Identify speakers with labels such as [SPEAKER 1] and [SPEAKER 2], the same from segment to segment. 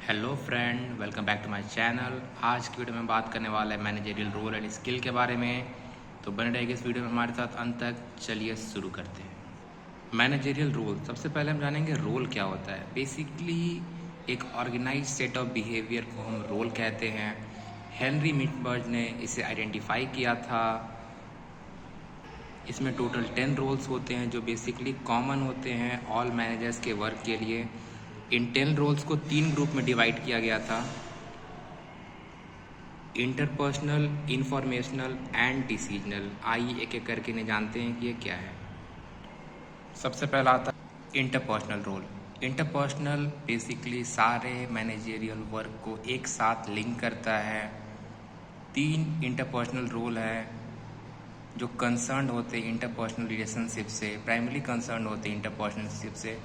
[SPEAKER 1] Hello friend, welcome back to my channel. आज की video में बात करने वाला है मैनेजरियल रोल एंड स्किल के बारे में। तो बने रहेगा इस वीडियो में हमारे साथ अंत तक। चलिए शुरू करते हैं। मैनेजरियल रोल, सबसे पहले हम जानेंगे रोल क्या होता है। बेसिकली एक ऑर्गेनाइज सेट ऑफ बिहेवियर को हम रोल कहते हैं। हेनरी मिटबर्ज ने इसे आइडेंटिफाई किया था। इसमें टोटल 10 रोल्स होते हैं जो बेसिकली कॉमन होते हैं ऑल मैनेजर्स के वर्क के लिए। इन 10 रोल्स को 3 ग्रुप में डिवाइड किया गया था: इंटरपर्सनल, इंफॉर्मेशनल एंड डिसीजनल। आइए एक एक करके इन्हें जानते हैं कि ये क्या है। सबसे पहला आता है इंटरपर्सनल रोल। इंटरपर्सनल बेसिकली सारे मैनेजरियल वर्क को एक साथ लिंक करता है। 3 इंटरपर्सनल रोल है जो कंसर्न होते हैं इंटरपर्सनल रिलेशनशिप से, प्राइमरी कंसर्न होते हैं इंटरपर्सनलशिप से।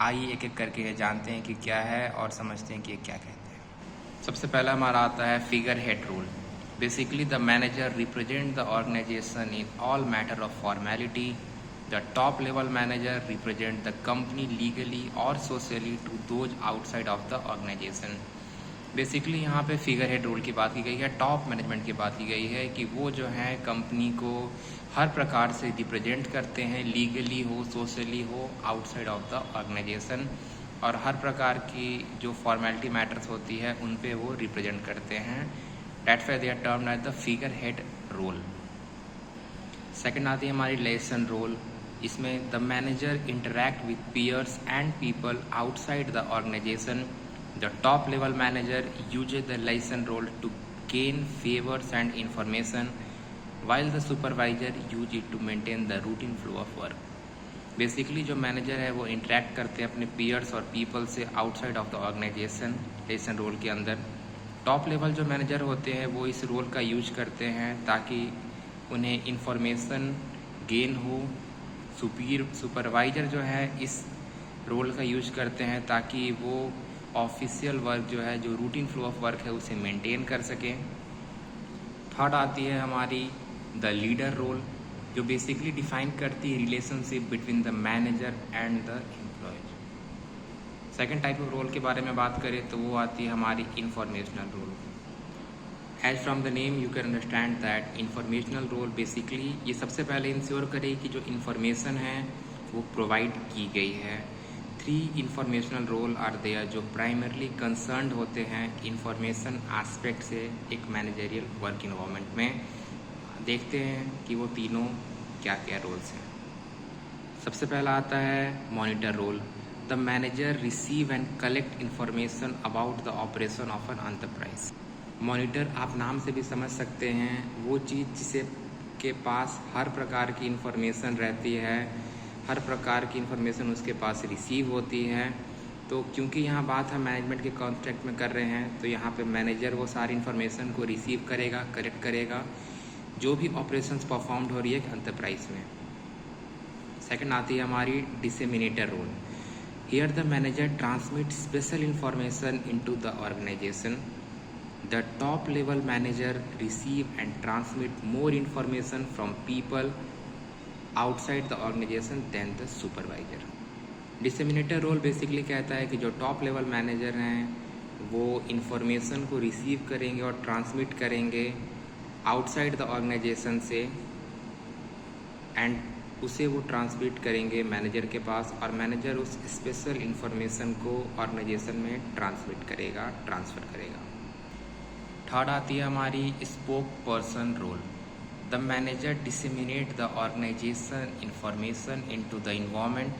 [SPEAKER 1] आइए एक एक करके ये जानते हैं कि क्या है और समझते हैं कि ये क्या कहते हैं। सबसे पहला हमारा आता है figurehead role. Basically the manager represent the organisation in all matter of formality. The top level manager represent the company legally और socially to those outside of the organisation. Basically यहाँ पे फिगर हेड रोल की बात की गई है, top management की बात की गई है कि वो जो है कंपनी को हर प्रकार से रिप्रेजेंट करते हैं, लीगली हो, सोशली हो, आउटसाइड ऑफ द ऑर्गेनाइजेशन, और हर प्रकार की जो फॉर्मेलिटी मैटर्स होती है उन पे वो रिप्रेजेंट करते हैं। That's why they are termed as the figurehead role. Second आती है हमारी लेसन रोल। इसमें the manager interact with peers and people outside the organization. The top level manager uses the liaison role to gain favors and information, while the supervisor uses it to maintain the routine flow of work. Basically जो manager है वो interact करते हैं अपने peers और people से outside of the organisation liaison role के अंदर। टॉप लेवल जो मैनेजर होते हैं वो इस रोल का यूज करते हैं ताकि उन्हें इंफॉर्मेशन गेन हो। सुपरवाइजर जो है इस रोल का यूज करते हैं ताकि वो ऑफिशियल वर्क जो है, जो रूटीन फ्लो ऑफ वर्क है, उसे मेंटेन कर सकें। थर्ड आती है हमारी द लीडर रोल, जो बेसिकली डिफाइन करती है relationship between the manager and the employees. Second type of role के बारे में बात करें तो वो आती है हमारी informational role. As from the name you can understand that informational role basically ये सबसे पहले इंश्योर करे कि जो इन्फॉर्मेशन है वो प्रोवाइड की गई है। 3 इंफॉर्मेशनल रोल आर देयर जो प्राइमरली कंसर्न्ड होते हैं इंफॉर्मेशन एस्पेक्ट से एक मैनेजरियल वर्क इन्वायरमेंट में। देखते हैं कि वो तीनों क्या क्या रोल्स हैं। सबसे पहला आता है monitor role. The manager receive and collect information about the operation of an enterprise. Monitor आप नाम से भी समझ सकते हैं, वो चीज़ जिसे के पास हर प्रकार की इंफॉर्मेशन रहती है, हर प्रकार की इन्फॉर्मेशन उसके पास रिसीव होती है। तो क्योंकि यहाँ बात हम मैनेजमेंट के कॉन्टेक्स्ट में कर रहे हैं तो यहाँ पे मैनेजर वो सारी इन्फॉर्मेशन को रिसीव करेगा, कलेक्ट करेगा, जो भी ऑपरेशंस परफॉर्म्ड हो रही है एंटरप्राइज में। सेकंड आती है हमारी disseminator role. Here the manager transmit special information into the organisation. The top level manager receive and transmit more information from people outside the organisation then the supervisor. Disseminator role basically कहता है कि जो top level manager हैं वो information को receive करेंगे और transmit करेंगे आउटसाइड द ऑर्गेनाइजेशन से, एंड उसे वो ट्रांसमिट करेंगे मैनेजर के पास, और मैनेजर उस स्पेशल इंफॉर्मेशन को ऑर्गेनाइजेशन में ट्रांसमिट करेगा, ट्रांसफ़र करेगा। थर्ड आती है हमारी spokesperson role. The manager disseminate the organization information into the environment.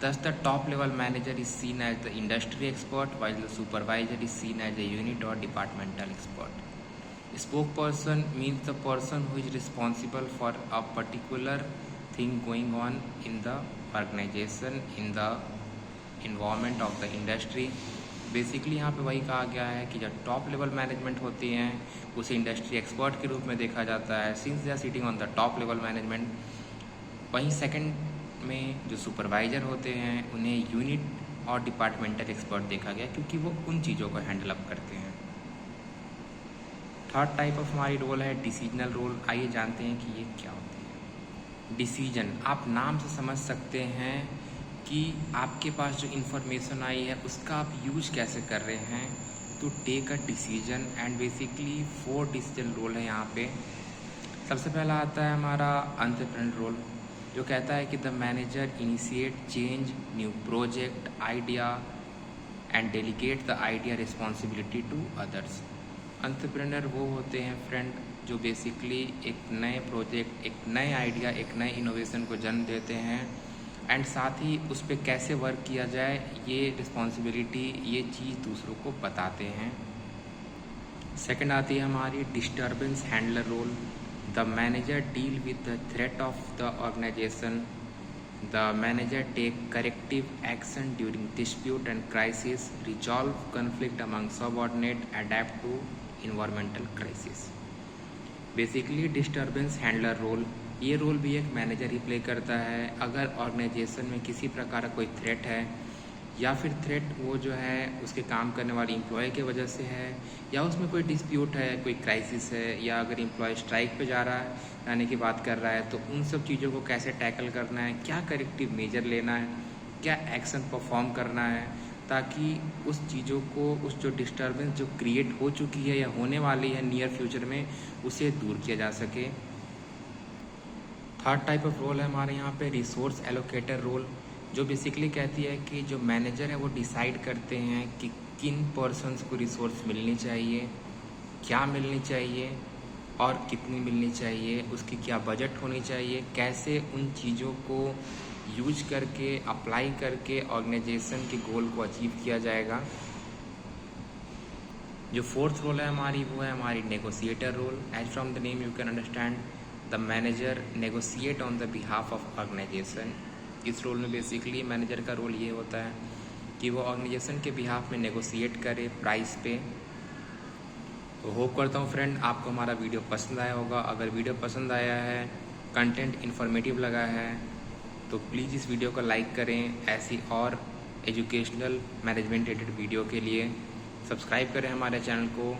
[SPEAKER 1] Thus, the top level manager is seen as the industry expert, while the supervisor is seen as a unit or departmental expert. Spokesperson means the person who is responsible for a particular thing going on in the organization, in the environment of the industry. Basically यहाँ पे वही कहा गया है कि जब top level management होती हैं उसे इंडस्ट्री एक्सपर्ट के रूप में देखा जाता है, since they are sitting on the top level management. वहीं सेकंड में जो सुपरवाइजर होते हैं उन्हें यूनिट और डिपार्टमेंटल एक्सपर्ट देखा गया क्योंकि वो उन चीज़ों को हैंडल अप करते हैं। थर्ड टाइप ऑफ हमारी रोल है डिसीजनल रोल। आइए जानते हैं कि ये क्या होती है। डिसीजन आप नाम से समझ सकते हैं कि आपके पास जो इन्फॉर्मेशन आई है उसका आप यूज कैसे कर रहे हैं to take a decision. And basically 4 decision role है यहाँ पे। सबसे पहला आता है हमारा एंटरप्रेन्योर रोल, जो कहता है कि the manager initiate change new project idea and delegate the idea responsibility to others. Entrepreneur वो होते हैं फ्रेंड जो बेसिकली एक नए प्रोजेक्ट, एक नए आइडिया, एक नए इनोवेशन को जन्म देते हैं एंड साथ ही उस पर कैसे वर्क किया जाए ये रिस्पॉन्सिबिलिटी, ये चीज़ दूसरों को बताते हैं। सेकंड आती है हमारी disturbance handler role. The manager deal with the threat of the organisation. The manager take corrective action during dispute and crisis, resolve conflict among subordinate, adapt to environmental crisis. Basically disturbance handler role, ये role भी एक manager ही play करता है। अगर organisation में किसी प्रकार का कोई थ्रेट है या फिर थ्रेट वो जो है उसके काम करने वाले एम्प्लॉय के वजह से है, या उसमें कोई डिस्प्यूट है, कोई क्राइसिस है, या अगर एम्प्लॉय स्ट्राइक पे जा रहा है, जाने की बात कर रहा है, तो उन सब चीज़ों को कैसे टैकल करना है, क्या करेक्टिव मेजर लेना है, क्या एक्शन परफॉर्म करना है, ताकि उस चीज़ों को, उस जो डिस्टर्बेंस जो क्रिएट हो चुकी है या होने वाली है नियर फ्यूचर में, उसे दूर किया जा सके। थर्ड टाइप ऑफ रोल है हमारे यहाँ पे रिसोर्स एलोकेटर रोल, जो बेसिकली कहती है कि जो मैनेजर है वो डिसाइड करते हैं कि किन पर्सन्स को रिसोर्स मिलनी चाहिए, क्या मिलनी चाहिए और कितनी मिलनी चाहिए, उसकी क्या बजट होनी चाहिए, कैसे उन चीज़ों को यूज करके, अप्लाई करके ऑर्गेनाइजेशन के गोल को अचीव किया जाएगा। जो फोर्थ रोल है हमारी वो है हमारी negotiator role. As from the name you can understand the manager negotiate on the behalf of organization. इस रोल में बेसिकली मैनेजर का रोल ये होता है कि वो ऑर्गेनाइजेशन के बिहाफ में नेगोशिएट करे प्राइस पे। तो होप करता हूँ फ्रेंड आपको हमारा वीडियो पसंद आया होगा। अगर वीडियो पसंद आया है, कंटेंट इन्फॉर्मेटिव लगा है, तो प्लीज़ इस वीडियो को लाइक करें। ऐसी और एजुकेशनल मैनेजमेंट रिलेटेड वीडियो के लिए सब्सक्राइब करें हमारे चैनल को।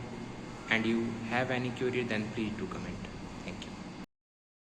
[SPEAKER 1] And you have any query then please do comment.